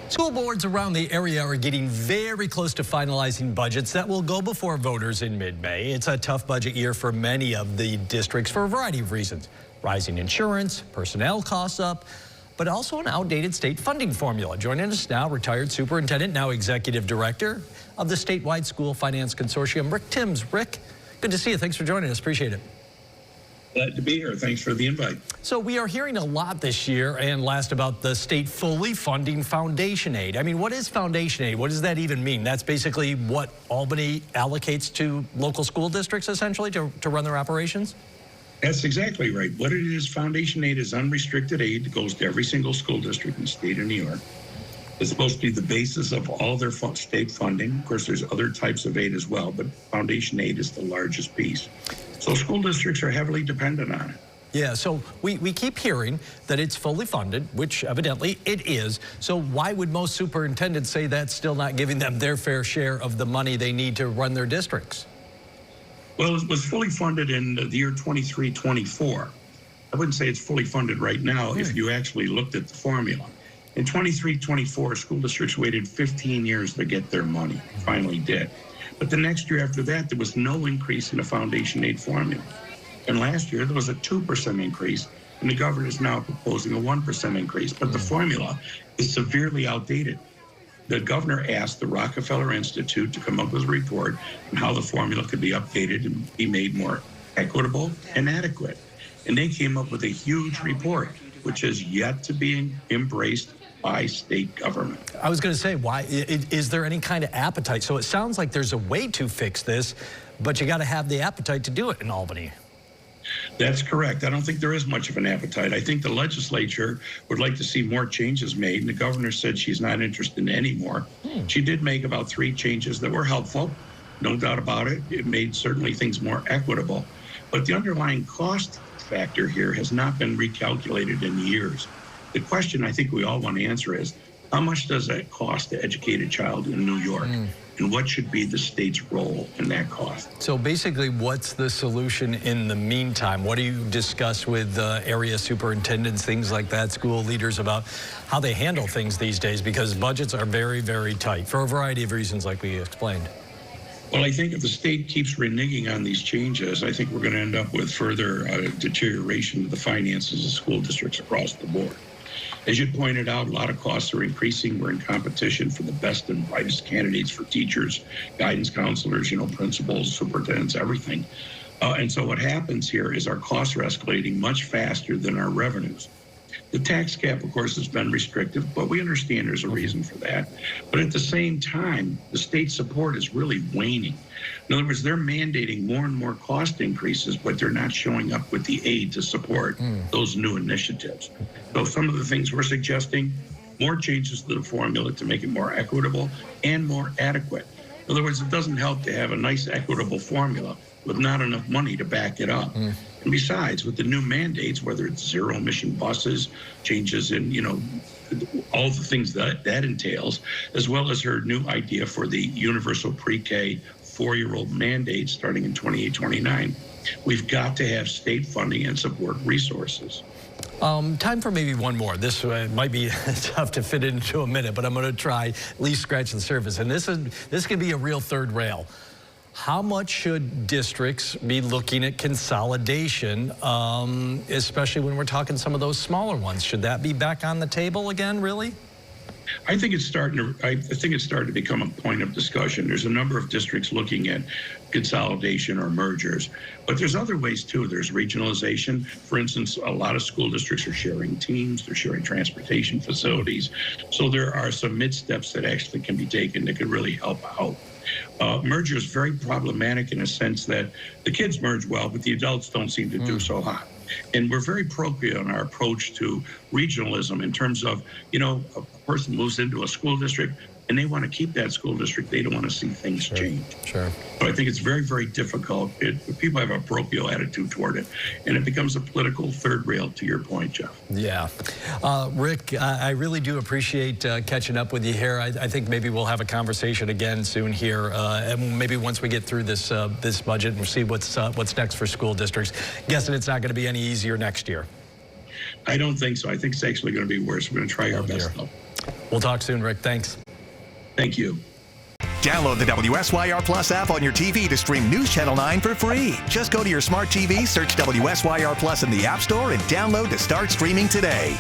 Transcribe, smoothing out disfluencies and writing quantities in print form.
School boards around the area are getting very close to finalizing budgets that will go before voters in mid-May. It's a tough budget year for many of the districts for a variety of reasons. Rising insurance, personnel costs up, but also an outdated state funding formula. Joining us now, retired superintendent, now executive director of the statewide school finance consortium, Rick Timbs. Rick, good to see you. Thanks for joining us. Appreciate it. Glad to be here. Thanks for the invite. So we are hearing a lot this year and last about the state fully funding foundation aid. I mean, what is foundation aid? What does that even mean? That's basically what Albany allocates to local school districts, essentially, to run their operations? That's exactly right. What it is, foundation aid is unrestricted aid that goes to every single school district in the state of New York. It's supposed to be the basis of all their state funding. Of course, there's other types of aid as well, but foundation aid is the largest piece. So school districts are heavily dependent on it. Yeah, so we keep hearing that it's fully funded, which evidently it is. So why would most superintendents say that's still not giving them their fair share of the money they need to run their districts? Well, it was fully funded in the year 23-24. I wouldn't say it's fully funded right now if you actually looked at the formula. In 23-24, school districts waited 15 years to get their money, finally did. But the next year after that, there was no increase in the foundation aid formula. And last year, there was a 2% increase, and the governor is now proposing a 1% increase. But the formula is severely outdated. The governor asked the Rockefeller Institute to come up with a report on how the formula could be updated and be made more equitable and adequate. And they came up with a huge report, which has yet to be embraced by state government. I was going to say, why is there any kind of appetite? So it sounds like there's a way to fix this, but you got to have the appetite to do it in Albany. That's correct. I don't think there is much of an appetite. I think the legislature would like to see more changes made, and the governor said she's not interested in any more. She did make about 3 changes that were helpful, no doubt about it. It made certainly things more equitable. But the underlying cost factor here has not been recalculated in years. The question I think we all want to answer is, how much does that cost to educate a child in New York? And what should be the state's role in that cost? So basically, what's the solution in the meantime? What do you discuss with area superintendents, things like that, school leaders, about how they handle things these days? Because budgets are very, very tight for a variety of reasons, like we explained. Well, I think if the state keeps reneging on these changes, I think we're going to end up with further deterioration of the finances of school districts across the board. As you pointed out, a lot of costs are increasing. We're in competition for the best and brightest candidates for teachers, guidance counselors, principals, superintendents, everything. And so what happens here is our costs are escalating much faster than our revenues. The tax cap, of course, has been restrictive, but we understand there's a reason for that. But at the same time, the state support is really waning. In other words, they're mandating more and more cost increases, but they're not showing up with the aid to support those new initiatives. So some of the things we're suggesting, more changes to the formula to make it more equitable and more adequate. In other words, it doesn't help to have a nice equitable formula with not enough money to back it up. And besides, with the new mandates, whether it's zero-emission buses, changes in, all the things that entails, as well as her new idea for the universal pre-K 4-year-old mandate starting in 28-29, we've got to have state funding and support resources. Time for maybe one more. This might be tough to fit into a minute, but I'm going to try at least scratch the surface. And this could be a real third rail. How much should districts be looking at consolidation, especially when we're talking some of those smaller ones? Should that be back on the table again, really? I think it's starting to become a point of discussion. There's a number of districts looking at consolidation or mergers, but there's other ways too. There's regionalization. For instance, a lot of school districts are sharing teams, they're sharing transportation facilities. So there are some mid-steps that actually can be taken that could really help out. Merger is very problematic in a sense that the kids merge well, but the adults don't seem to do so hot. And we're very appropriate on our approach to regionalism in terms of, a person moves into a school district and they want to keep that school district. They don't want to see things change. Sure. But I think it's very, very difficult. People have a parochial attitude toward it, and it becomes a political third rail, to your point, Jeff. Yeah. Rick, I really do appreciate catching up with you here. I think maybe we'll have a conversation again soon here, and maybe once we get through this this budget and see what's next for school districts. Guessing it's not going to be any easier next year. I don't think so. I think it's actually going to be worse. We're going to try our best, though. We'll talk soon, Rick. Thanks. Thank you. Download the WSYR Plus app on your TV to stream News Channel 9 for free. Just go to your smart TV, search WSYR Plus in the App Store, and download to start streaming today.